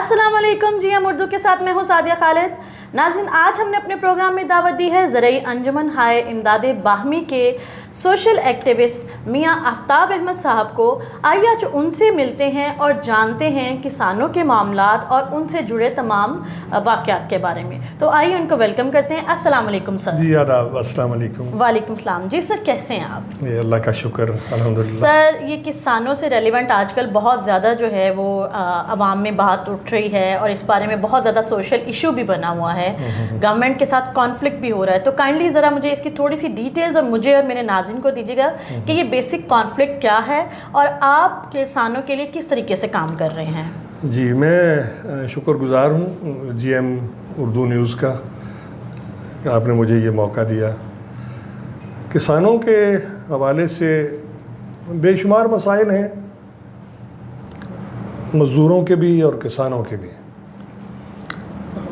السلام علیکم، جی ہم اردو کے ساتھ میں ہوں سعدیہ خالد۔ ناظرین، آج ہم نے اپنے پروگرام میں دعوت دی ہے زرعی انجمن ہائے امداد باہمی کے سوشل ایکٹیوسٹ میاں آفتاب احمد صاحب کو۔ آئیے آج ان سے ملتے ہیں اور جانتے ہیں کسانوں کے معاملات اور ان سے جڑے تمام واقعات کے بارے میں۔ تو آئیے ان کو ویلکم کرتے ہیں۔ السلام علیکم سر۔ جی آداب، السلام علیکم۔ وعلیکم السلام۔ جی سر، کیسے ہیں آپ؟ اللہ کا شکر، الحمدللہ۔ سر، یہ کسانوں سے ریلیونٹ آج کل بہت زیادہ جو ہے وہ عوام میں بات اٹھ رہی ہے اور اس بارے میں بہت زیادہ سوشل ایشو بھی بنا ہوا ہے، گورنمنٹ کے ساتھ کانفلکٹ بھی ہو رہا ہے۔ تو کائنڈلی ذرا مجھے اس کی تھوڑی سی ڈیٹیلز اور مجھے اور میرے ناظرین کو دیجیے گا کہ یہ بیسک کانفلکٹ کیا ہے اور آپ کسانوں کے لیے کس طریقے سے کام کر رہے ہیں۔ جی، میں شکر گزار ہوں جی ایم اردو نیوز کا کہ آپ نے مجھے یہ موقع دیا۔ کسانوں کے حوالے سے بے شمار مسائل ہیں، مزدوروں کے بھی اور کسانوں کے بھی۔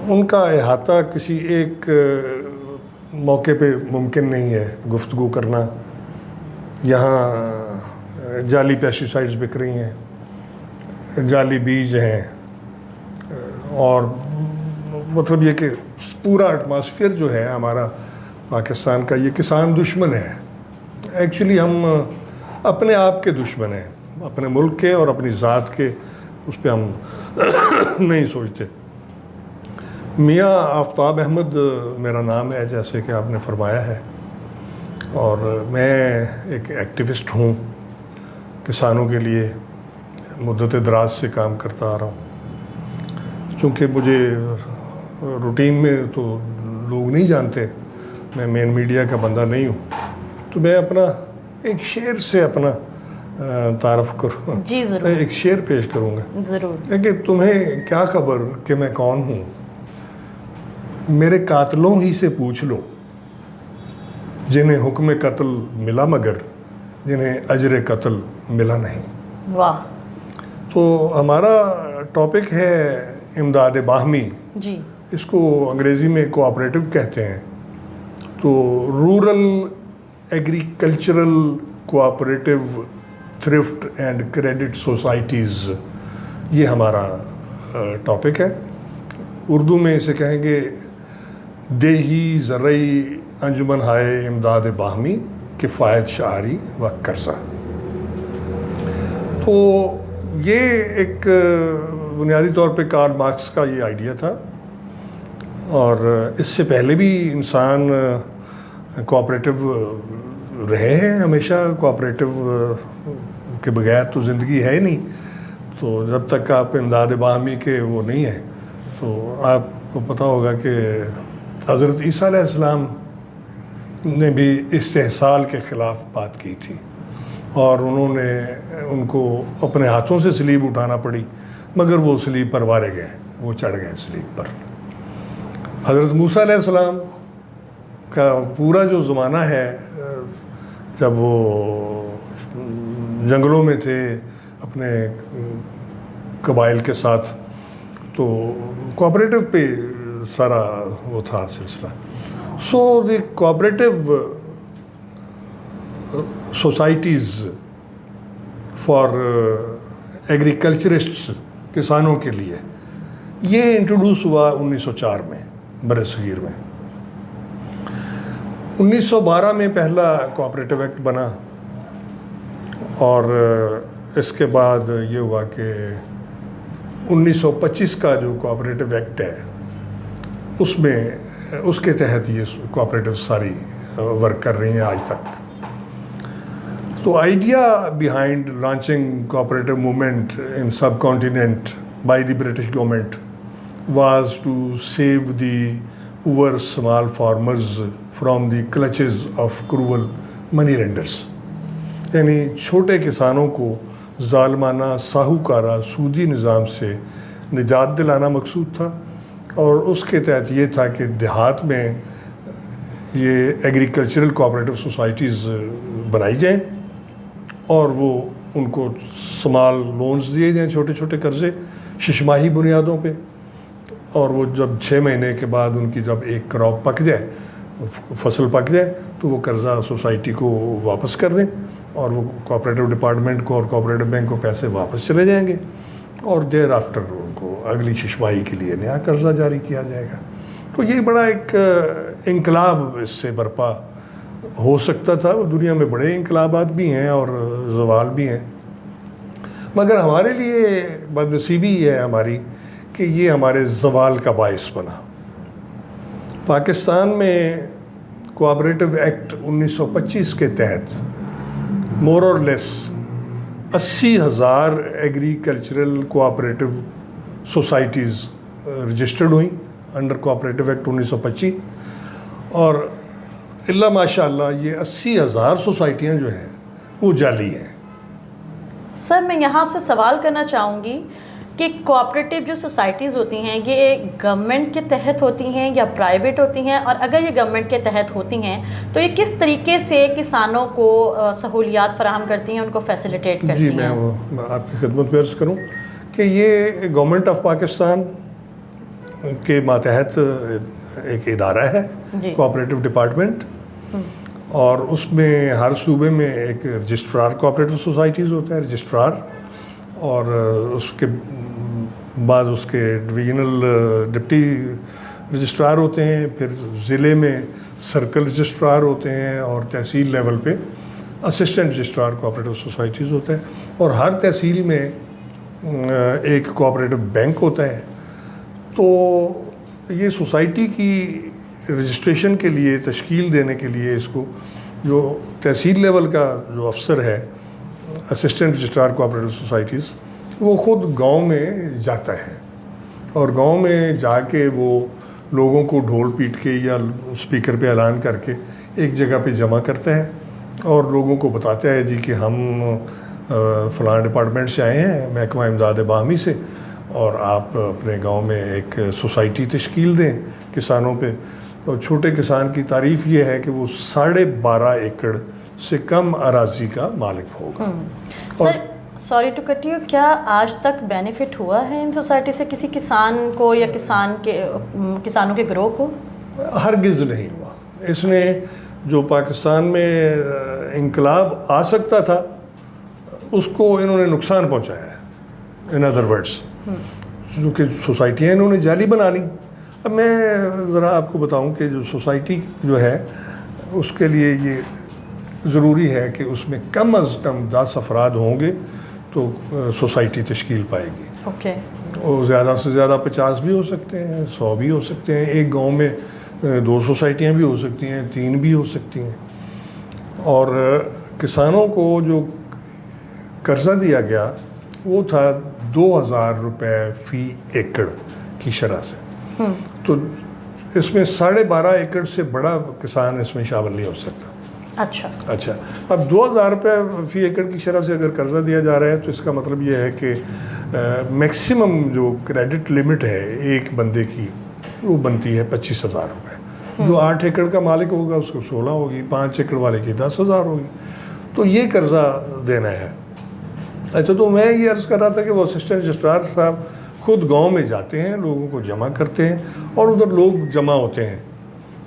ان کا احاطہ کسی ایک موقع پہ ممکن نہیں ہے گفتگو کرنا۔ یہاں جعلی پیسٹیسائڈز بک رہی ہیں، جعلی بیج ہیں، اور مطلب یہ کہ پورا ایٹماسفیئر جو ہے ہمارا پاکستان کا، یہ کسان دشمن ہے۔ ایکچولی ہم اپنے آپ کے دشمن ہیں، اپنے ملک کے اور اپنی ذات کے، اس پہ ہم نہیں سوچتے۔ میاں آفتاب احمد میرا نام ہے، جیسے کہ آپ نے فرمایا ہے، اور میں ایک ایکٹیوسٹ ہوں، کسانوں کے لیے مدت دراز سے کام کرتا آ رہا ہوں۔ چونکہ مجھے روٹین میں تو لوگ نہیں جانتے، میں مین میڈیا کا بندہ نہیں ہوں، تو میں اپنا ایک شعر سے اپنا تعارف کروں۔ جی ضرور، ایک شعر پیش کروں گا۔ ضرور۔ کہ تمہیں کیا خبر کہ میں کون ہوں، میرے قاتلوں ہی سے پوچھ لو، جنہیں حکم قتل ملا مگر جنہیں اجر قتل ملا نہیں۔ واہ۔ تو ہمارا ٹاپک ہے امداد باہمی۔ جی، اس کو انگریزی میں کوآپریٹو کہتے ہیں۔ تو rural agricultural cooperative thrift and credit societies, یہ ہمارا ٹاپک ہے۔ اردو میں اسے کہیں گے دیہی زرعی انجمن ہائے امداد باہمی کفایت شعاری و قرضہ۔ تو یہ ایک بنیادی طور پہ کارل مارکس کا یہ آئیڈیا تھا، اور اس سے پہلے بھی انسان کوآپریٹو رہے ہیں ہمیشہ۔ کوآپریٹو کے بغیر تو زندگی ہے ہی نہیں۔ تو جب تک آپ امداد باہمی کے وہ نہیں ہیں، تو آپ کو پتہ ہوگا کہ حضرت عیسیٰ علیہ السلام نے بھی استحصال کے خلاف بات کی تھی، اور ان کو اپنے ہاتھوں سے صلیب اٹھانا پڑی، مگر وہ صلیب پر وارے گئے، وہ چڑھ گئے صلیب پر۔ حضرت موسیٰ علیہ السلام کا پورا جو زمانہ ہے، جب وہ جنگلوں میں تھے اپنے قبائل کے ساتھ، تو کوآپریٹو پہ سارا وہ تھا سلسلہ۔ سو دی کوآپریٹو سوسائٹیز فار ایگریکلچرسٹس، کسانوں کے لیے، یہ انٹروڈیوس ہوا 1904 میں بر صغیر میں۔ 1912 میں پہلا کوآپریٹو ایکٹ بنا، اور اس کے بعد یہ ہوا کہ 1925 کا جو کوآپریٹو ایکٹ ہے، اس کے تحت یہ کوآپریٹو ساری ورک کر رہی ہیں آج تک۔ تو idea behind launching cooperative movement in subcontinent by the British government was to save the poor small farmers from the clutches of cruel money lenders, یعنی چھوٹے کسانوں کو ظالمانہ ساہوکارہ سودی نظام سے نجات دلانا مقصود تھا۔ اور اس کے تحت یہ تھا کہ دیہات میں یہ ایگریکلچرل کوآپریٹو سوسائٹیز بنائی جائیں، اور وہ ان کو سمال لونز دیے جائیں، چھوٹے چھوٹے قرضے ششماہی بنیادوں پہ، اور وہ جب 6 مہینے کے بعد ان کی جب ایک کراپ پک جائے، فصل پک جائے، تو وہ قرضہ سوسائٹی کو واپس کر دیں، اور وہ کوآپریٹو ڈپارٹمنٹ کو اور کوآپریٹو بینک کو پیسے واپس چلے جائیں گے، اور دیر آفٹر ان کو اگلی ششمائی کے لیے نیا قرضہ جاری کیا جائے گا. تو یہ بڑا ایک انقلاب اس سے برپا ہو سکتا تھا. دنیا میں بڑے انقلابات بھی ہیں اور زوال بھی ہیں، مگر ہمارے لیے بدنصیبی یہ ہے ہماری کہ یہ ہمارے زوال کا باعث بنا. پاکستان میں کوآپریٹو ایکٹ 1925 کے تحت مور اور لیس 80,000 ایگریکلچرل کوآپریٹو سوسائٹیز رجسٹرڈ ہوئیں انڈر کوآپریٹو ایکٹ 1925، اور اللہ ماشاء اللہ یہ 80,000 سوسائٹیاں جو ہیں وہ جعلی ہیں. سر میں یہاں آپ سے سوال کرنا چاہوں گی کہ کوآپریٹو جو سوسائٹیز ہوتی ہیں یہ گورنمنٹ کے تحت ہوتی ہیں یا پرائیویٹ ہوتی ہیں، اور اگر یہ گورنمنٹ کے تحت ہوتی ہیں تو یہ کس طریقے سے کسانوں کو سہولیات فراہم کرتی ہیں، ان کو فیسیلیٹیٹ کرتی ہیں؟ جی میں وہ آپ کی خدمت میں عرض کروں کہ یہ گورنمنٹ آف پاکستان کے ماتحت ایک ادارہ ہے کوآپریٹو ڈپارٹمنٹ، اور اس میں ہر صوبے میں ایک رجسٹرار کوآپریٹو سوسائٹیز ہوتا ہے، رجسٹرار، اور اس کے بعد اس کے ڈویژنل ڈپٹی رجسٹرار ہوتے ہیں، پھر ضلع میں سرکل رجسٹرار ہوتے ہیں، اور تحصیل لیول پہ اسسٹنٹ رجسٹرار کوآپریٹو سوسائٹیز ہوتا ہے، اور ہر تحصیل میں ایک کوآپریٹو بینک ہوتا ہے. تو یہ سوسائٹی کی رجسٹریشن کے لیے، تشکیل دینے کے لیے، اس کو جو تحصیل لیول کا جو افسر ہے اسسٹنٹ رجسٹرار کوآپریٹو سوسائٹیز، وہ خود گاؤں میں جاتا ہے، اور گاؤں میں جا کے وہ لوگوں کو ڈھول پیٹ کے یا اسپیکر پہ اعلان کر کے ایک جگہ پہ جمع کرتا ہے، اور لوگوں کو بتاتا ہے جی کہ ہم فلاں ڈپارٹمنٹ سے آئے ہیں، محکمہ امداد باہمی سے، اور آپ اپنے گاؤں میں ایک سوسائٹی تشکیل دیں کسانوں پہ. اور چھوٹے کسان کی تعریف یہ ہے کہ وہ 12.5 ایکڑ سے کم اراضی کا مالک ہوگا. Sir sorry to cut you, کیا آج تک بینیفٹ ہوا ہے ان سوسائٹی سے کسی کسان کو یا کسانوں کے گروہ کو؟ ہرگز نہیں ہوا. اس نے جو پاکستان میں انقلاب آ سکتا تھا اس کو انہوں نے نقصان پہنچایا ہے. ان ادر ورڈس چونکہ سوسائٹیاں انہوں نے جعلی بنا لیں. اب میں ذرا آپ کو بتاؤں کہ جو سوسائٹی جو ہے اس کے لیے یہ ضروری ہے کہ اس میں کم از کم 10 افراد ہوں گے تو سوسائٹی تشکیل پائے گی. اوکے. اور زیادہ سے زیادہ 50 بھی ہو سکتے ہیں، 100 بھی ہو سکتے ہیں. ایک گاؤں میں 2 سوسائٹیاں بھی ہو سکتی ہیں، 3 بھی ہو سکتی ہیں. اور کسانوں کو جو قرضہ دیا گیا وہ تھا 2,000 روپے فی ایکڑ کی شرح سے. تو اس میں 12.5 ایکڑ سے بڑا کسان اس میں شامل نہیں ہو سکتا. اچھا اب 2,000 روپے فی ایکڑ کی شرح سے اگر قرضہ دیا جا رہا ہے تو اس کا مطلب یہ ہے کہ میکسیمم جو کریڈٹ لمٹ ہے ایک بندے کی وہ بنتی ہے 25,000 روپے. جو 8 ایکڑ کا مالک ہوگا اس کو 16 ہوگی، 5 ایکڑ والے کی 10,000 ہوگی. تو یہ قرضہ دینا ہے. اچھا، تو میں یہ عرض کر رہا تھا کہ وہ اسسٹنٹ رجسٹرار صاحب خود گاؤں میں جاتے ہیں، لوگوں کو جمع کرتے ہیں، اور ادھر لوگ جمع ہوتے ہیں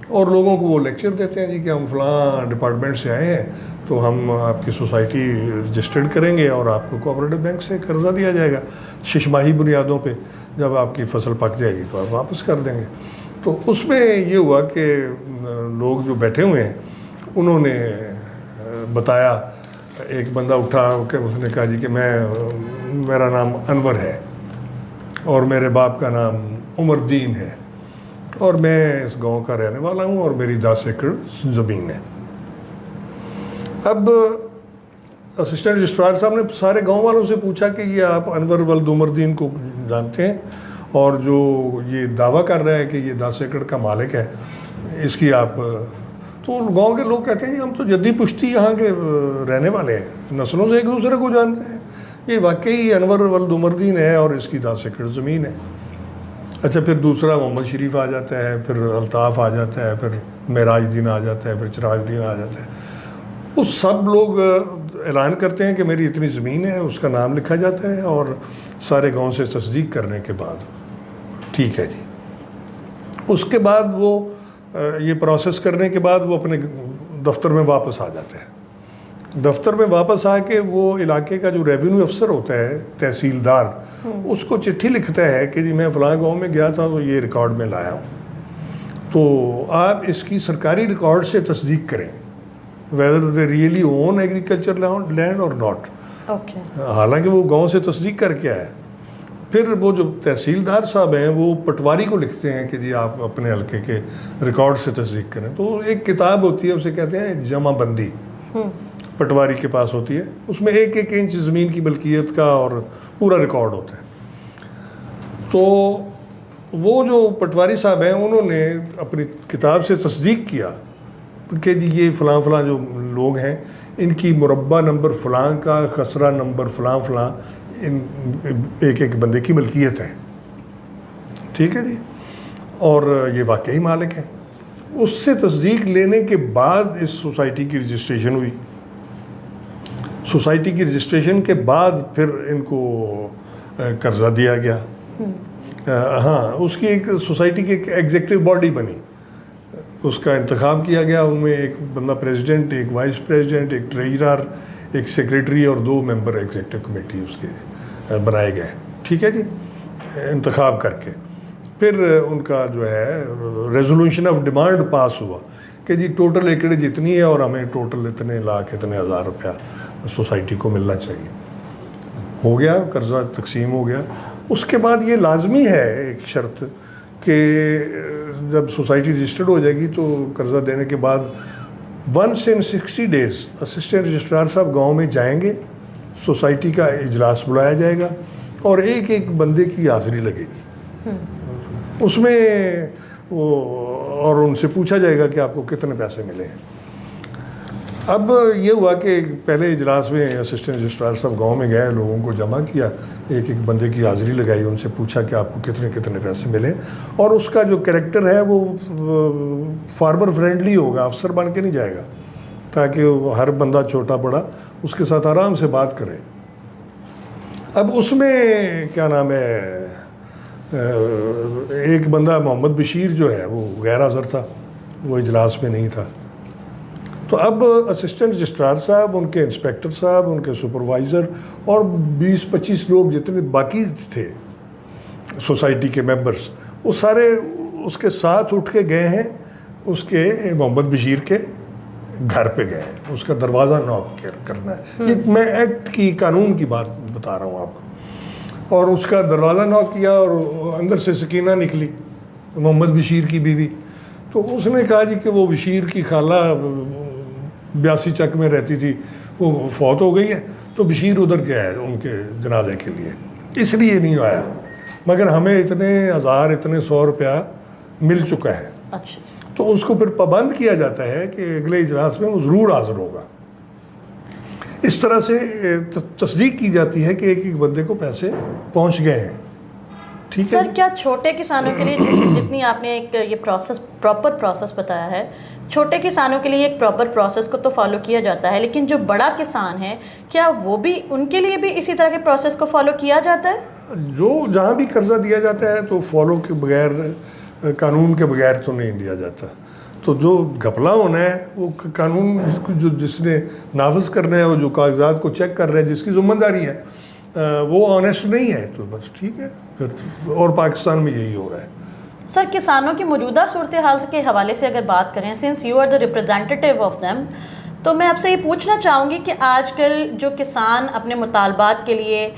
اور لوگوں کو وہ لیکچر دیتے ہیں جی کہ ہم فلاں ڈپارٹمنٹ سے آئے ہیں تو ہم آپ کی سوسائٹی رجسٹرڈ کریں گے اور آپ کو کوآپریٹو بینک سے قرضہ دیا جائے گا ششماہی بنیادوں پہ. جب آپ کی فصل پک جائے گی تو آپ واپس کر دیں گے. تو اس میں یہ ہوا کہ لوگ جو بیٹھے ہوئے ہیں انہوں نے بتایا، ایک بندہ اٹھا کہ اس نے کہا جی کہ میرا نام انور ہے اور میرے باپ کا نام عمر الدین ہے اور میں اس گاؤں کا رہنے والا ہوں اور میری 10 ایکڑ زمین ہے. اب اسسٹنٹ رجسٹرار صاحب نے سارے گاؤں والوں سے پوچھا کہ یہ آپ انور ولد عمر الدین کو جانتے ہیں اور جو یہ دعویٰ کر رہا ہے کہ یہ 10 ایکڑ کا مالک ہے اس کی آپ. تو گاؤں کے لوگ کہتے ہیں جی ہم تو جدی پشتی یہاں کے رہنے والے ہیں، نسلوں سے ایک دوسرے کو جانتے ہیں، یہ واقعی انور ولد عمر الدین ہے اور اس کی 10 ایکڑ زمین ہے. اچھا، پھر دوسرا محمد شریف آ جاتا ہے، پھر الطاف آ جاتا ہے، پھر معراج دین آ جاتا ہے، پھر چراغ دین آ جاتا ہے. وہ سب لوگ اعلان کرتے ہیں کہ میری اتنی زمین ہے، اس کا نام لکھا جاتا ہے اور سارے گاؤں سے تصدیق کرنے کے بعد ٹھیک ہے جی. اس کے بعد وہ یہ پروسیس کرنے کے بعد وہ اپنے دفتر میں واپس آ جاتے ہیں دفتر میں واپس آ کے وہ علاقے کا جو ریونیو افسر ہوتا ہے تحصیلدار اس کو چٹھی لکھتا ہے کہ جی میں فلاں گاؤں میں گیا تھا تو یہ ریکارڈ میں لایا ہوں، تو آپ اس کی سرکاری ریکارڈ سے تصدیق کریں whether they really own agriculture land or not. حالانکہ وہ گاؤں سے تصدیق کر کے آیا. پھر وہ جو تحصیلدار صاحب ہیں وہ پٹواری کو لکھتے ہیں کہ جی آپ اپنے حلقے کے ریکارڈ سے تصدیق کریں. تو ایک کتاب ہوتی ہے اسے کہتے ہیں جمع بندی، پٹواری کے پاس ہوتی ہے، اس میں ایک ایک انچ زمین کی ملکیت کا اور پورا ریکارڈ ہوتا ہے. تو وہ جو پٹواری صاحب ہیں انہوں نے اپنی کتاب سے تصدیق کیا کہ جی یہ فلاں فلاں جو لوگ ہیں ان کی مربع نمبر فلاں کا خسرہ نمبر فلاں فلاں ان ایک ایک بندے کی ملکیت ہے. ٹھیک ہے جی، اور یہ واقعی مالک ہیں. اس سے تصدیق لینے کے بعد اس سوسائٹی کی رجسٹریشن ہوئی. سوسائٹی کی رجسٹریشن کے بعد پھر ان کو قرضہ دیا گیا. ہاں، اس کی ایک سوسائٹی کی ایک ایگزیکٹو باڈی بنی، اس کا انتخاب کیا گیا. ان میں ایک بندہ پریزیڈنٹ، ایک وائس پریزیڈنٹ، ایک ٹریجرر، ایک سیکریٹری اور 2 ممبر ایگزیکٹو کمیٹی اس کے بنائے گئے. ٹھیک ہے جی، انتخاب کر کے پھر ان کا جو ہے ریزولوشن آف ڈیمانڈ پاس ہوا کہ جی ٹوٹل ایکڑ جتنی ہے اور ہمیں ٹوٹل اتنے لاکھ اتنے ہزار روپیہ سوسائٹی کو ملنا چاہیے. ہو گیا، قرضہ تقسیم ہو گیا. اس کے بعد یہ لازمی ہے ایک شرط کہ جب سوسائٹی رجسٹرڈ ہو جائے گی تو قرضہ دینے کے بعد ونس ان 60 days اسسٹنٹ رجسٹرار صاحب گاؤں میں جائیں گے، سوسائٹی کا اجلاس بلایا جائے گا اور ایک ایک بندے کی حاضری لگے گی اس میں وہ، اور ان سے پوچھا جائے گا کہ آپ کو کتنے پیسے ملے ہیں. اب یہ ہوا کہ پہلے اجلاس میں اسسٹنٹ رجسٹرار صاحب گاؤں میں گئے، لوگوں کو جمع کیا، ایک ایک بندے کی حاضری لگائی، ان سے پوچھا کہ آپ کو کتنے کتنے پیسے ملے. اور اس کا جو کریکٹر ہے وہ فارمر فرینڈلی ہوگا، افسر بن کے نہیں جائے گا، تاکہ ہر بندہ چھوٹا بڑا اس کے ساتھ آرام سے بات کرے. اب اس میں کیا نام ہے، ایک بندہ محمد بشیر جو ہے وہ غیر حاضر تھا، وہ اجلاس میں نہیں تھا. تو اب اسسٹنٹ رجسٹرار صاحب، ان کے انسپیکٹر صاحب، ان کے سپروائزر اور 20-25 لوگ جتنے باقی تھے سوسائٹی کے ممبرس، وہ سارے اس کے ساتھ اٹھ کے گئے ہیں اس کے محمد بشیر کے گھر پہ گئے ہیں. اس کا دروازہ ناک کرنا ہے. یہ میں ایکٹ کی، قانون کی بات بتا رہا ہوں آپ کو. اور اس کا دروازہ ناک کیا اور اندر سے سکینہ نکلی، محمد بشیر کی بیوی. تو اس نے کہا جی کہ وہ بشیر کی خالہ 82 چک میں رہتی تھی، وہ فوت ہو گئی ہے، تو بشیر ادھر گیا ہے ان کے جنازے کے لیے، اس لیے نہیں آیا، مگر ہمیں اتنے ہزار اتنے 100 روپیہ مل چکا ہے. اچھا. تو اس کو پھر پابند کیا جاتا ہے کہ اگلے اجلاس میں وہ ضرور حاضر ہوگا. اس طرح سے تصدیق کی جاتی ہے کہ ایک ایک بندے کو پیسے پہنچ گئے ہیں. ٹھیک ہے سر، کیا چھوٹے کسانوں کے لیے جتنی آپ نے ایک یہ پروسیس پراپر پروسیس بتایا ہے، چھوٹے کسانوں کے لیے ایک پراپر پروسیس کو تو فالو کیا جاتا ہے، لیکن جو بڑا کسان ہے کیا وہ بھی، ان کے لیے بھی اسی طرح کے پروسیس کو فالو کیا جاتا ہے؟ جو جہاں بھی قرضہ دیا جاتا ہے تو فالو کے بغیر، قانون کے بغیر تو نہیں دیا جاتا. تو جو گھپلا ہونا ہے وہ قانون جو جس نے نافذ کرنا ہے، وہ جو کاغذات کو چیک کر رہا ہے، جس کی ذمہ داری ہے، وہ آنیسٹ نہیں ہے تو بس ٹھیک ہے پھر. اور پاکستان میں یہی ہو رہا ہے. سر، کسانوں کی موجودہ صورتحال کے حوالے سے اگر بات کریں، since you are the representative of them, تو میں آپ سے یہ پوچھنا چاہوں گی کہ آج کل جو کسان اپنے مطالبات کے لیے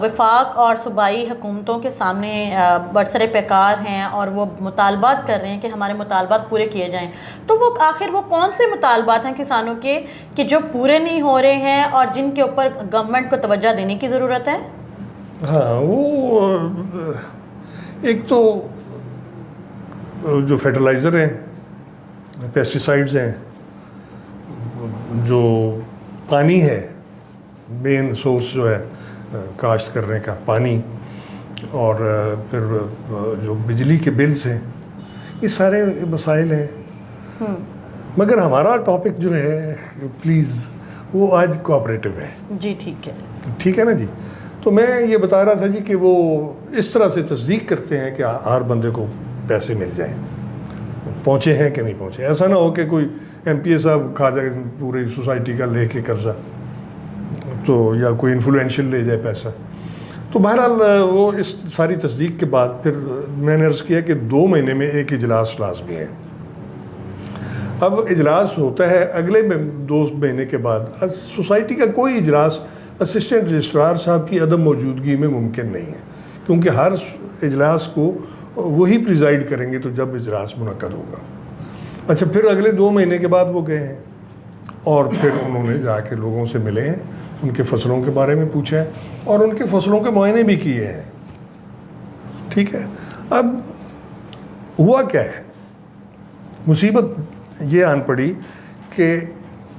وفاق اور صوبائی حکومتوں کے سامنے برسر پیکار ہیں اور وہ مطالبات کر رہے ہیں کہ ہمارے مطالبات پورے کیے جائیں، تو وہ آخر وہ کون سے مطالبات ہیں کسانوں کے کہ جو پورے نہیں ہو رہے ہیں اور جن کے اوپر گورنمنٹ کو توجہ دینے کی ضرورت ہے؟ ہاں، وہ ایک تو جو فرٹیلائزر ہیں، پیسٹیسائڈز ہیں، جو پانی ہے، مین سورس جو ہے کاشت کرنے کا پانی، اور پھر جو بجلی کے بلز ہیں، یہ سارے مسائل ہیں. مگر ہمارا ٹاپک جو ہے پلیز وہ آج کوآپریٹو ہے. جی ٹھیک ہے. ٹھیک ہے نا جی. تو میں یہ بتا رہا تھا جی کہ وہ اس طرح سے تصدیق کرتے ہیں کہ ہر بندے کو پیسے مل جائیں. پہنچے ہیں کہ نہیں پہنچے. ایسا نہ ہو کہ کوئی ایم پی اے صاحب کھا جائے پوری سوسائٹی کا لے کے قرضہ, تو یا کوئی انفلوئنشل لے جائے پیسہ. تو بہرحال وہ اس ساری تصدیق کے بعد پھر میں نے عرض کیا کہ 2 مہینے میں ایک اجلاس لازمی ہے. اب اجلاس ہوتا ہے اگلے 2 مہینے کے بعد. سوسائٹی کا کوئی اجلاس اسسٹنٹ رجسٹرار صاحب کی عدم موجودگی میں ممکن نہیں ہے, کیونکہ ہر اجلاس کو وہی پریزائڈ کریں گے تو جب اجلاس منعقد ہوگا. اچھا, پھر اگلے 2 مہینے کے بعد وہ گئے ہیں اور پھر انہوں نے جا کے لوگوں سے ملے ہیں, ان کے فصلوں کے بارے میں پوچھا ہے اور ان کے فصلوں کے معائنے بھی کیے ہیں. ٹھیک ہے, اب ہوا کیا ہے, مصیبت یہ آن پڑی کہ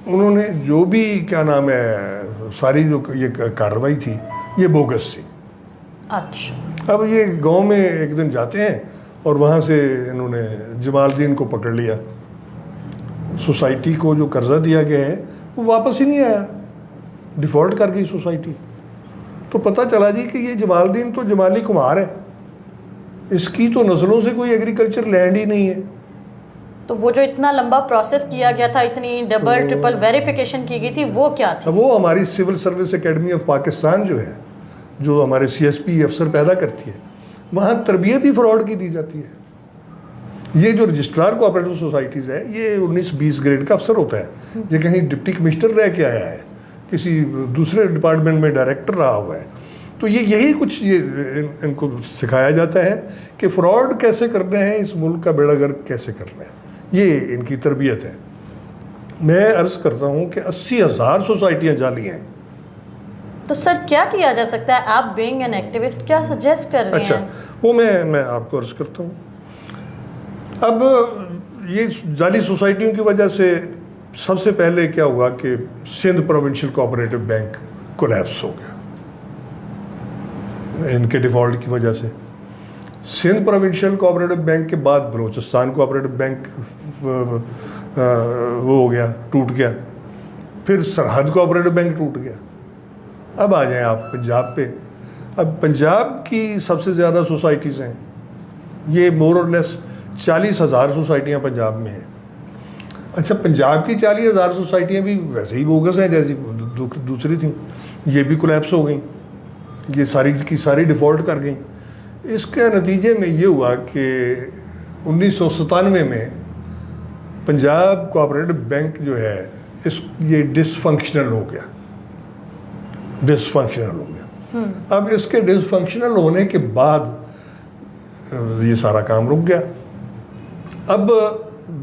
انہوں نے جو بھی کیا نام ہے ساری جو یہ کارروائی تھی یہ بوگس تھی. اچھا. اب یہ گاؤں میں ایک دن جاتے ہیں اور وہاں سے انہوں نے جمال الدین کو پکڑ لیا. سوسائٹی کو جو قرضہ دیا گیا ہے وہ واپس ہی نہیں آیا, ڈیفالٹ کر گئی سوسائٹی. تو پتہ چلا جی کہ یہ جمال الدین تو جمالی کمار ہے, اس کی تو نسلوں سے کوئی ایگریکلچر لینڈ ہی نہیں ہے. تو وہ جو اتنا لمبا پروسیس کیا گیا تھا, اتنی ڈبل ٹرپل ویریفیکیشن کی گئی تھی, وہ کیا تھی؟ وہ ہماری civil service academy of Pakistan جو ہے, جو ہمارے سی ایس پی افسر پیدا کرتی ہے, وہاں تربیت ہی فراڈ کی دی جاتی ہے. یہ جو رجسٹرار کوآپریٹو سوسائٹیز ہے یہ 19-20 گریڈ کا افسر ہوتا ہے, یہ کہیں ڈپٹی کمشنر رہ کے آیا ہے, کسی دوسرے ڈپارٹمنٹ میں ڈائریکٹر رہا ہوا ہے. تو یہی کچھ ان کو سکھایا جاتا ہے کہ فراڈ کیسے کرنا ہے, اس ملک کا بیڑا گرک کیسے کرنا ہے, یہ ان کی تربیت ہے. میں عرض کرتا ہوں کہ 80,000 سوسائٹیاں جعلی ہیں. تو سر کیا کیا جا سکتا ہے, آپ بینگ این ایکٹیوسٹ کیا سجیسٹ کر رہے ہیں؟ اچھا, وہ میں آپ کو عرض کرتا ہوں. اب یہ جعلی سوسائٹیوں کی وجہ سے سب سے پہلے کیا ہوا کہ Sindh provincial cooperative bank collapse ہو گیا ان کے ڈیفالٹ کی وجہ سے. سندھ پروونشل کوآپریٹو بینک کے بعد بلوچستان کوآپریٹو بینک وہ ہو گیا, ٹوٹ گیا. پھر سرحد کوآپریٹو بینک ٹوٹ گیا. اب آ جائیں آپ پنجاب پہ. اب پنجاب کی سب سے زیادہ سوسائٹیز ہیں, یہ مور اور لیس 40,000 سوسائٹیاں پنجاب میں ہیں. اچھا, پنجاب کی 40,000 سوسائٹیاں بھی ویسے ہی بوگس ہیں جیسی دوسری تھیں, یہ بھی کولیپس ہو گئیں, یہ ساری کی ساری ڈیفالٹ کر گئیں. اس کے نتیجے میں یہ ہوا کہ 1997 میں پنجاب کوآپریٹو بینک جو ہے یہ ڈس فنکشنل ہو گیا. اب اس کے ڈس فنکشنل ہونے کے بعد یہ سارا کام رک گیا. اب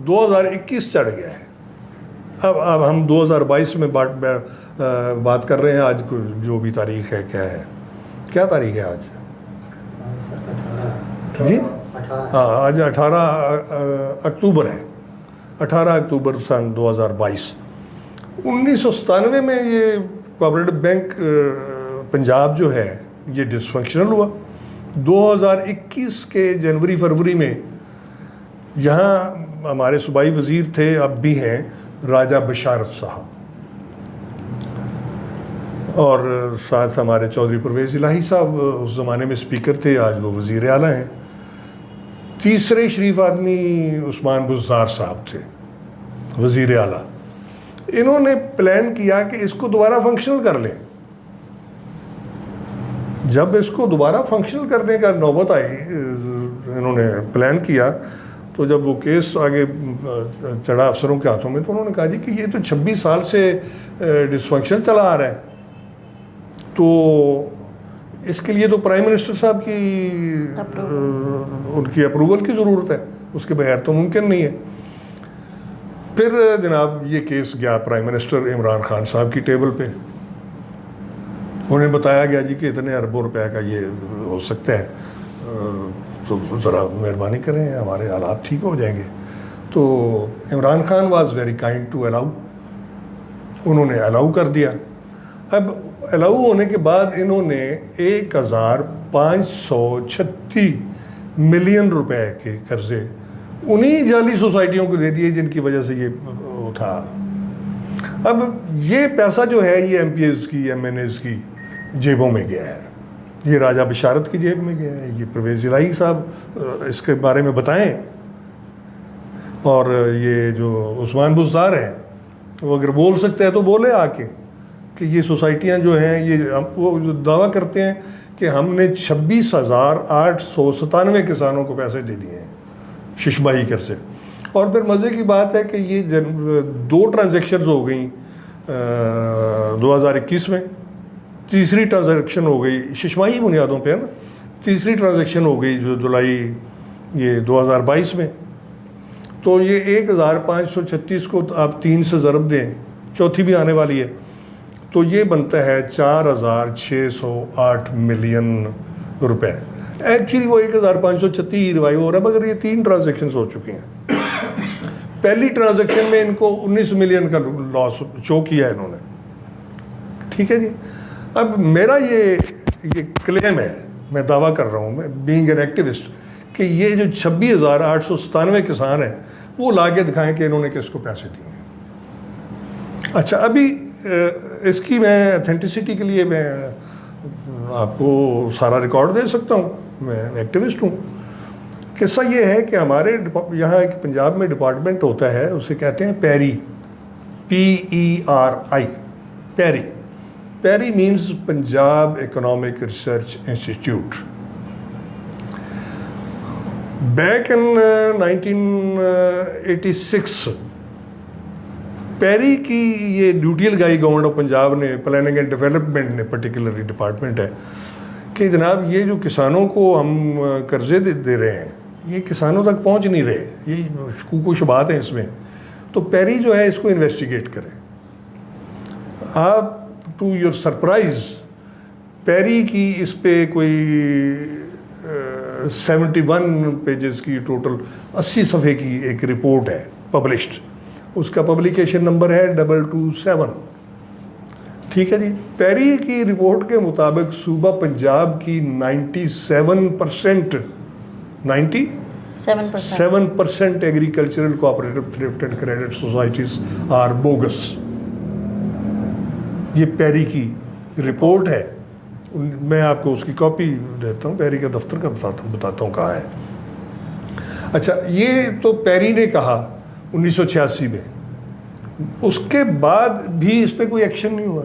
2021 چڑھ گیا ہے. اب ہم 2022 میں بات کر رہے ہیں. آج جو بھی تاریخ ہے, کیا تاریخ ہے آج؟ جی ہاں, آج 18 اکتوبر ہے. 18 اکتوبر سن 2022. 1997 میں یہ کوآپریٹو بینک پنجاب جو ہے یہ ڈس فنکشنل ہوا. 2021 کے جنوری فروری میں یہاں ہمارے صوبائی وزیر تھے, اب بھی ہیں, راجہ بشارت صاحب, اور ساتھ ہمارے چودھری پرویز الہی صاحب اس زمانے میں اسپیکر تھے, آج وہ وزیر اعلیٰ ہیں. تیسرے شریف آدمی عثمان بزدار صاحب تھے, وزیر اعلیٰ. انہوں نے پلان کیا کہ اس کو دوبارہ فنکشنل کر لیں. جب اس کو دوبارہ فنکشنل کرنے کا نوبت آئی, انہوں نے پلان کیا, تو جب وہ کیس آگے چڑھا افسروں کے ہاتھوں میں تو انہوں نے کہا جی کہ یہ تو 26 سال سے ڈس فنکشن چلا آ رہا ہے, تو اس کے لیے تو پرائم منسٹر صاحب کی ان کی اپروول کی ضرورت ہے, اس کے بغیر تو ممکن نہیں ہے. پھر جناب یہ کیس گیا پرائم منسٹر عمران خان صاحب کی ٹیبل پہ. انہیں بتایا گیا جی کہ اتنے اربوں روپے کا یہ ہو سکتا ہے, تو ذرا مہربانی کریں, ہمارے حالات ٹھیک ہو جائیں گے. تو Imran Khan was very kind to allow, انہوں نے الاؤ کر دیا. اب الاؤ ہونے کے بعد انہوں نے 1,536 ملین روپے کے قرضے انہی جعلی سوسائٹیوں کو دے دیے جن کی وجہ سے یہ تھا. اب یہ پیسہ جو ہے یہ ایم پی ایز کی, ایم این ایز کی جیبوں میں گیا ہے, یہ راجہ بشارت کی جیب میں گیا ہے, یہ پرویز الہی صاحب اس کے بارے میں بتائیں. اور یہ جو عثمان بزدار ہیں وہ اگر بول سکتے ہیں تو بولے آ کے کہ یہ سوسائٹیاں جو ہیں یہ وہ جو دعویٰ کرتے ہیں کہ ہم نے 26,897 کسانوں کو پیسے دے دیے ہیں ششماہی کر سے. اور پھر مزے کی بات ہے کہ یہ 2 ٹرانزیکشنز ہو گئیں 2021 میں, تیسری ٹرانزیکشن ہو گئی ششماہی بنیادوں پہ ہے نا, تیسری ٹرانزیکشن ہو گئی جو جولائی یہ 2022 میں. تو یہ 1,536 کو آپ 3 سے ضرب دیں, چوتھی بھی آنے والی ہے, تو یہ بنتا ہے 4,608 ملین روپے. ایکچولی وہ 1,536 ریوائیو ہو رہا ہے مگر یہ 3 ٹرانزیکشنز ہو چکی ہیں. پہلی ٹرانزیکشن میں ان کو 19 ملین کا لاس شو کیا ہے انہوں نے. ٹھیک ہے جی. اب میرا یہ کلیم ہے, میں دعویٰ کر رہا ہوں میں بینگ این ایکٹیوسٹ, کہ یہ جو 26,897 کسان ہیں وہ لا کے دکھائیں کہ انہوں نے کس کو پیسے دیے ہیں. اچھا ابھی اس کی میں اتھینٹسٹی کے لیے میں آپ کو سارا ریکارڈ دے سکتا ہوں, میں ایکٹیوسٹ ہوں. قصہ یہ ہے کہ ہمارے یہاں ایک پنجاب میں ڈپارٹمنٹ ہوتا ہے, اسے کہتے ہیں PERI, PERI, PERI. PERI means Punjab economic research institute. Back in 1986 PERI کی یہ ڈیوٹی لگائی گورنمنٹ آف پنجاب نے, پلاننگ اینڈ ڈیولپمنٹ نے پرٹیکولرلی ڈپارٹمنٹ ہے, کہ جناب یہ جو کسانوں کو ہم قرضے دے رہے ہیں یہ کسانوں تک پہنچ نہیں رہے, یہ شکوک و شبہات ہیں اس میں, تو پیری جو ہے اس کو انویسٹیگیٹ کرے. آپ ٹو یور سرپرائز پیری کی اس پہ کوئی 71 پیجز کی ٹوٹل 80 صفحے کی ایک رپورٹ ہے پبلشڈ, اس کا پبلیکیشن نمبر ہے 227. ٹھیک ہے جی. پیری کی رپورٹ کے مطابق صوبہ پنجاب کی 97% agricultural cooperative thrift and credit societies are bogus. یہ پیری کی رپورٹ ہے, میں آپ کو اس کی کاپی دیتا ہوں, پیری کا دفتر کا بتاتا ہوں کہاں ہے. اچھا یہ تو پیری نے کہا 1986 میں, اس کے بعد بھی اس پہ کوئی ایکشن نہیں ہوا.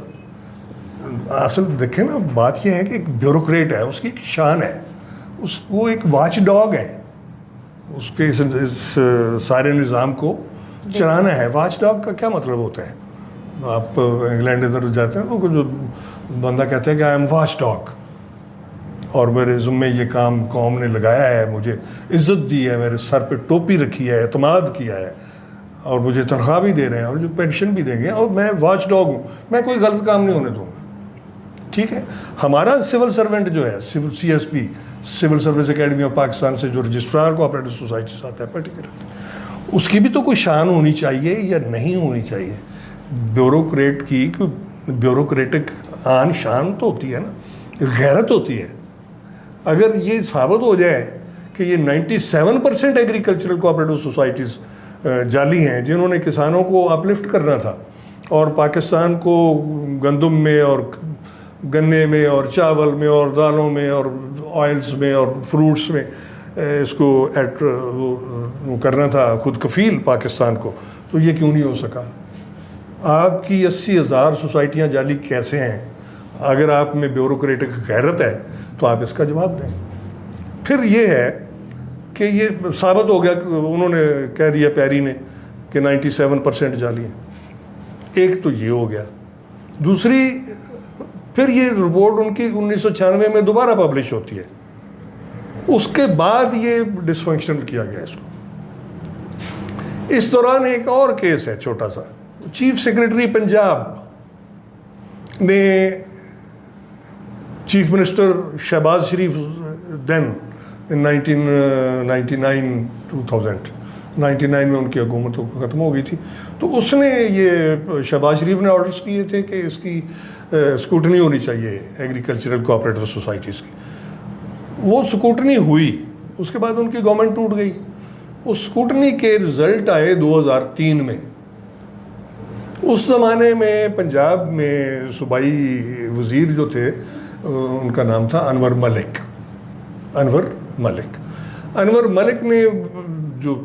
اصل دیکھیں نا بات یہ ہے کہ ایک بیوروکریٹ ہے, اس کی ایک شان ہے, وہ ایک واچ ڈاگ ہے, اس کے اس سارے نظام کو چلانا ہے. واچ ڈاگ کا کیا مطلب ہوتا ہے؟ آپ انگلینڈ ادھر جاتے ہیں تو جو بندہ کہتے ہیں کہ آئی ایم واچ ڈاگ, اور میرے ذمے یہ کام قوم نے لگایا ہے, مجھے عزت دی ہے, میرے سر پہ ٹوپی رکھی ہے, اعتماد کیا ہے, اور مجھے تنخواہ بھی دے رہے ہیں اور جو پینشن بھی دیں گے, اور میں واچ ڈاگ ہوں, میں کوئی غلط کام نہیں ہونے دوں گا. ٹھیک ہے. ہمارا سول سرونٹ جو ہے CSP, civil service academy of Pakistan سے جو رجسٹرار کوآپریٹو سوسائٹیز آتا ہے پرٹیکولر, اس کی بھی تو کوئی شان ہونی چاہیے یا نہیں ہونی چاہیے. بیوروکریٹ کی کوئی بیوروکریٹک آن شان تو ہوتی ہے نا, غیرت ہوتی ہے. اگر یہ ثابت ہو جائے کہ یہ 97% ایگریکلچرل کوآپریٹو سوسائٹیز جعلی ہیں جنہوں نے کسانوں کو اپلفٹ کرنا تھا, اور پاکستان کو گندم میں اور گنے میں اور چاول میں اور دالوں میں اور آئلز میں اور فروٹس میں اس کو کرنا تھا خود کفیل پاکستان کو, تو یہ کیوں نہیں ہو سکا؟ آپ کی 80,000 سوسائٹیاں جعلی کیسے ہیں؟ اگر آپ میں بیوروکریٹک غیرت ہے تو آپ اس کا جواب دیں. پھر یہ ہے کہ یہ ثابت ہو گیا کہ انہوں نے کہہ دیا پیری نے کہ 97% جعلی ہیں. ایک تو یہ ہو گیا. دوسری پھر یہ رپورٹ ان کی 1996 میں دوبارہ پبلش ہوتی ہے, اس کے بعد یہ ڈسفنکشنل کیا گیا اس کو. اس دوران ایک اور کیس ہے چھوٹا سا, چیف سیکرٹری پنجاب نے چیف منسٹر شہباز شریف دین ان 1999 میں ان کی حکومت ختم ہو گئی تھی, تو اس نے یہ شہباز شریف نے آرڈرز کیے تھے کہ اس کی اسکوٹنی ہونی چاہیے ایگریکلچرل کوآپریٹو سوسائٹیز کی. وہ اسکوٹنی ہوئی, اس کے بعد ان کی گورنمنٹ ٹوٹ گئی. اس اسکوٹنی کے رزلٹ آئے 2003 میں. اس زمانے میں پنجاب میں صوبائی وزیر جو تھے ان کا نام تھا انور ملک. انور ملک نے جو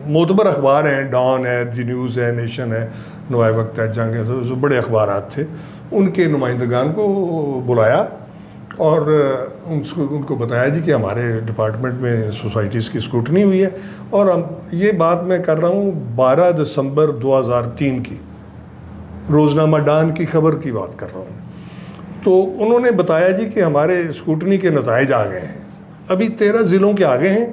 معتبر اخبار ہیں، ڈان ہے، دی نیوز ہے، نیشن ہے، نوائے وقت ہے، جنگ ہے، تو بڑے اخبارات تھے، ان کے نمائندگان کو بلایا اور ان کو بتایا جی کہ ہمارے ڈپارٹمنٹ میں سوسائٹیز کی اسکروٹنی ہوئی ہے، اور یہ بات میں کر رہا ہوں 12 دسمبر 2003 کی، روزنامہ ڈان کی خبر کی بات کر رہا ہوں. تو انہوں نے بتایا جی کہ ہمارے اسکروٹنی کے نتائج آ گئے ہیں، ابھی 13 ضلعوں کے آگے ہیں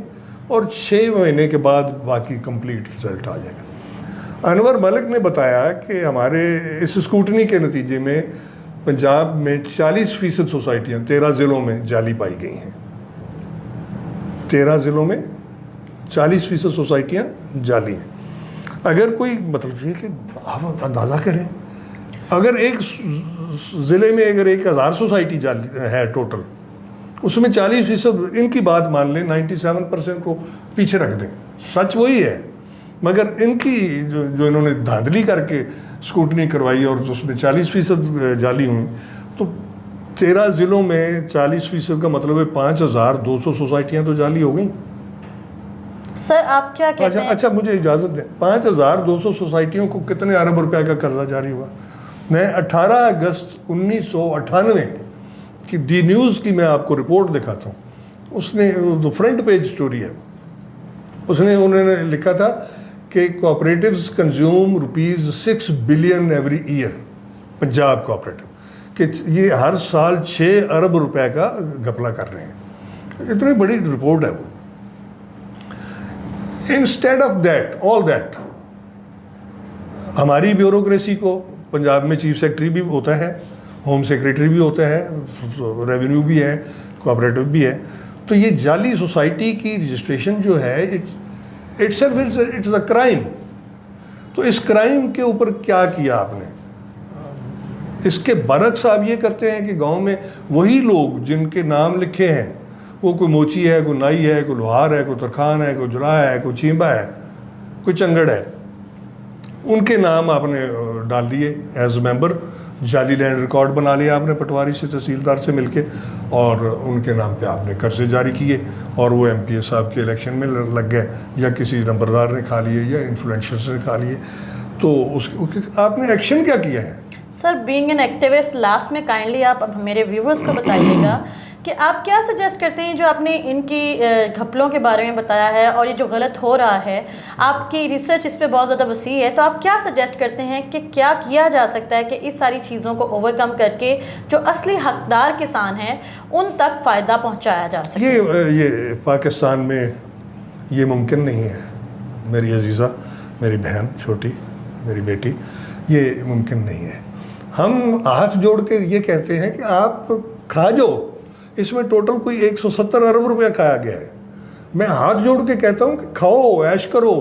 اور 6 مہینے کے بعد باقی کمپلیٹ رزلٹ آ جائے گا. انور ملک نے بتایا کہ ہمارے اس اسکروٹنی کے نتیجے میں پنجاب میں 40% سوسائٹیاں 13 ضلعوں میں جعلی پائی گئی ہیں. 13 ضلعوں میں 40% سوسائٹیاں جعلی ہیں. اگر کوئی مطلب یہ کہ آپ اندازہ کریں، اگر ایک ضلع میں اگر 1000 سوسائٹی جعلی ہے ٹوٹل، اس میں 40% ان کی بات مان لیں، 97% کو پیچھے رکھ دیں، سچ وہی ہے، مگر ان کی جو انہوں نے دھاندلی کر کے اسکروٹنی کروائی اور اس میں 40% جعلی ہوئی، تو 13 ضلعوں میں 40% کا مطلب ہے 5200 سوسائٹیاں تو جعلی ہو گئیں. سر آپ کیا کہتے ہیں؟ اچھا مجھے اجازت دیں، 5200 سوسائٹیوں کو کتنے ارب روپے کا قرضہ جاری ہوا؟ میں 18 اگست 1998 کی دی نیوز کی میں آپ کو رپورٹ دکھاتا ہوں. اس نے فرنٹ پیج سٹوری ہے، اس نے انہوں نے لکھا تھا کہ cooperatives consume ₹6 billion every year, Punjab cooperative, کہ یہ ہر سال 6 ارب روپے کا گھپلہ کر رہے ہیں. اتنی بڑی رپورٹ ہے وہ. Instead of that all that, ہماری بیوروکریسی کو، پنجاب میں چیف سیکرٹری بھی ہوتا ہے، ہوم سیکریٹری بھی ہوتا ہے، ریونیو بھی ہے، کوآپریٹو بھی ہے، تو یہ جعلی سوسائٹی کی رجسٹریشن جو ہے اٹس اے کرائم. تو اس کرائم کے اوپر کیا کیا آپ نے؟ اس کے برعکس آپ یہ کرتے ہیں کہ گاؤں میں وہی لوگ جن کے نام لکھے ہیں، وہ کوئی موچی ہے، کوئی نائی ہے، کوئی لوہار ہے، کوئی ترخان ہے، کوئی جراح ہے، کوئی چیمبا ہے، کوئی چنگڑ ہے، ان کے نام آپ نے ڈال دیے ایز اے ممبر. جعلی لینڈ ریکارڈ بنا لیا آپ نے پٹواری سے، تحصیلدار سے مل کے، اور ان کے نام پہ آپ نے قرضے جاری کیے، اور وہ ایم پی اے صاحب کے الیکشن میں لگ گئے، یا کسی نمبردار نے کھا لیے، یا انفلوئنشرز نے کھا لیے. تو آپ نے ایکشن کیا کیا ہے؟ سر بینگ این ایکٹیوسٹ، لاسٹ میں کائنڈلی آپ میرے ویورز کو بتائیے گا کہ آپ کیا سجیسٹ کرتے ہیں، جو آپ نے ان کی گھپلوں کے بارے میں بتایا ہے اور یہ جو غلط ہو رہا ہے، آپ کی ریسرچ اس پہ بہت زیادہ وسیع ہے، تو آپ کیا سجیسٹ کرتے ہیں کہ کیا کیا جا سکتا ہے کہ اس ساری چیزوں کو اوور کم کر کے جو اصلی حقدار کسان ہیں ان تک فائدہ پہنچایا جا سکے؟ یہ پاکستان میں یہ ممکن نہیں ہے میری عزیزہ، میری بہن چھوٹی، میری بیٹی، یہ ممکن نہیں ہے. ہم ہاتھ جوڑ کے یہ کہتے ہیں کہ آپ کھا جو، اس میں ٹوٹل کوئی 170 ارب روپیہ کھایا گیا ہے. میں ہاتھ جوڑ کے کہتا ہوں کہ کھاؤ، عیش کرو،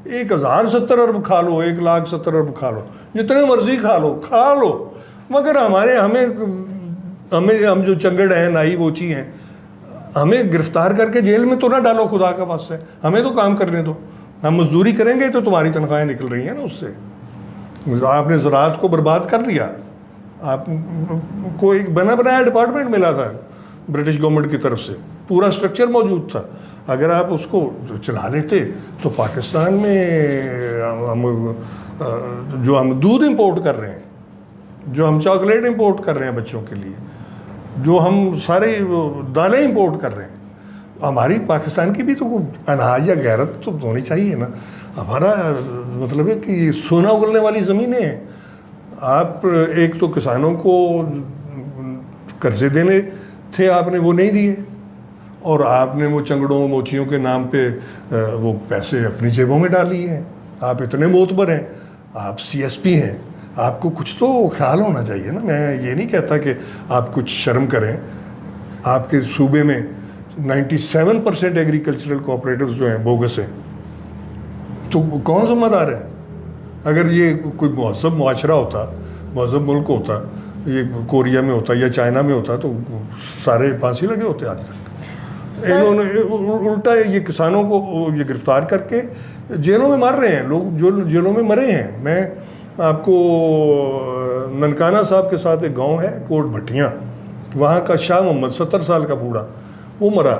1070 ارب کھا لو، 170 ارب کھا لو، جتنے مرضی کھا لو، مگر ہم جو چنگڑ ہیں، نائی بوچی ہیں، ہمیں گرفتار کر کے جیل میں تو نہ ڈالو، خدا کا واسطہ ہے، ہمیں تو کام کرنے دو. ہم مزدوری کریں گے تو تمہاری تنخواہیں نکل رہی ہیں نا اس سے. آپ نے زراعت کو برباد کر دیا. آپ کو ایک بنا بنایا ڈپارٹمنٹ ملا تھا برٹش گورنمنٹ کی طرف سے، پورا سٹرکچر موجود تھا. اگر آپ اس کو چلا لیتے تو پاکستان میں جو ہم دودھ امپورٹ کر رہے ہیں، جو ہم چاکلیٹ امپورٹ کر رہے ہیں بچوں کے لیے، جو ہم سارے دالیں امپورٹ کر رہے ہیں، ہماری پاکستان کی بھی تو اناج یا غیرت تو ہونی چاہیے نا. ہمارا مطلب ہے کہ یہ سونا اگلنے والی زمینیں ہیں. آپ ایک تو کسانوں کو قرضے دینے تھے، آپ نے وہ نہیں دیے، اور آپ نے وہ چنگڑوں موچیوں کے نام پہ وہ پیسے اپنی جیبوں میں ڈال لیے ہیں. آپ اتنے معتبر ہیں، آپ سی ایس پی ہیں، آپ کو کچھ تو خیال ہونا چاہیے نا. میں یہ نہیں کہتا کہ آپ کچھ شرم کریں. آپ کے صوبے میں 97% ایگریکلچرل کوآپریٹیوز جو ہیں بوگس ہیں، تو کون ذمہ دار ہے؟ اگر یہ کوئی مہذب معاشرہ ہوتا، مہذب ملک ہوتا، یہ کوریا میں ہوتا یا چائنا میں ہوتا، تو سارے پھانسی لگے ہوتے آج تک. انہوں نے الٹا یہ کسانوں کو یہ گرفتار کر کے جیلوں میں مار رہے ہیں لوگ، جو جیلوں میں مرے ہیں. میں آپ کو ننکانہ صاحب کے ساتھ ایک گاؤں ہے کوٹ بھٹیاں، وہاں کا شاہ محمد 70 سال کا بوڑھا، وہ مرا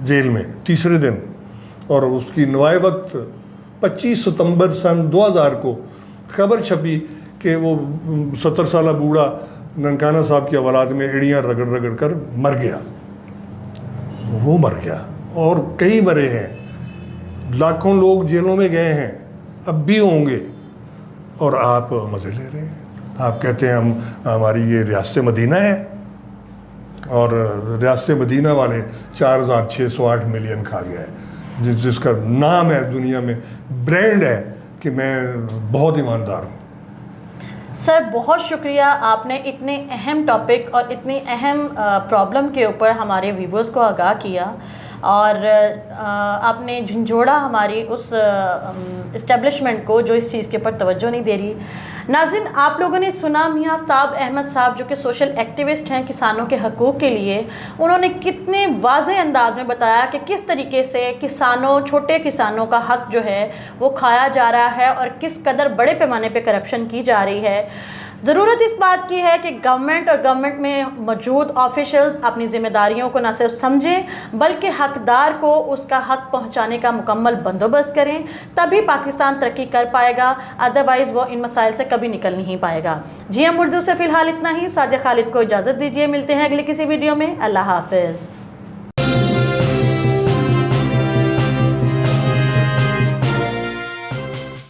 جیل میں تیسرے دن. اور اس کی نوائے وقت 25 ستمبر سن 2000 کو خبر چھپی کہ وہ 70 سالہ بوڑھا ننکانہ صاحب کی اولاد میں ایڑیاں رگڑ رگڑ کر مر گیا. وہ مر گیا اور کئی مرے ہیں, لاکھوں لوگ جیلوں میں گئے ہیں, اب بھی ہوں گے, اور آپ مزے لے رہے ہیں. آپ کہتے ہیں ہماری یہ ریاست مدینہ ہے, اور ریاست مدینہ والے 4608 ملین کھا گیا ہے, جس کا نام ہے دنیا میں, برانڈ ہے کہ میں بہت ایماندار ہوں. سر بہت شکریہ, آپ نے اتنے اہم ٹاپک اور اتنی اہم پرابلم کے اوپر ہمارے ویورز کو آگاہ کیا, اور آپ نے جھنجھوڑا ہماری اس اسٹیبلشمنٹ کو جو اس چیز کے اوپر توجہ نہیں دے رہی. ناظرین, آپ لوگوں نے سنا میاں آفتاب احمد صاحب جو کہ سوشل ایکٹیوسٹ ہیں کسانوں کے حقوق کے لیے, انہوں نے کتنے واضح انداز میں بتایا کہ کس طریقے سے کسانوں, چھوٹے کسانوں کا حق جو ہے وہ کھایا جا رہا ہے اور کس قدر بڑے پیمانے پہ کرپشن کی جا رہی ہے. ضرورت اس بات کی ہے کہ گورنمنٹ اور گورنمنٹ میں موجود آفیشلز اپنی ذمہ داریوں کو نہ صرف سمجھیں بلکہ حقدار کو اس کا حق پہنچانے کا مکمل بندوبست کریں, تبھی پاکستان ترقی کر پائے گا, ادروائز وہ ان مسائل سے کبھی نکل نہیں پائے گا. GM اردو سے فی الحال اتنا ہی. سعدیہ خالد کو اجازت دیجیے, ملتے ہیں اگلی کسی ویڈیو میں. اللہ حافظ.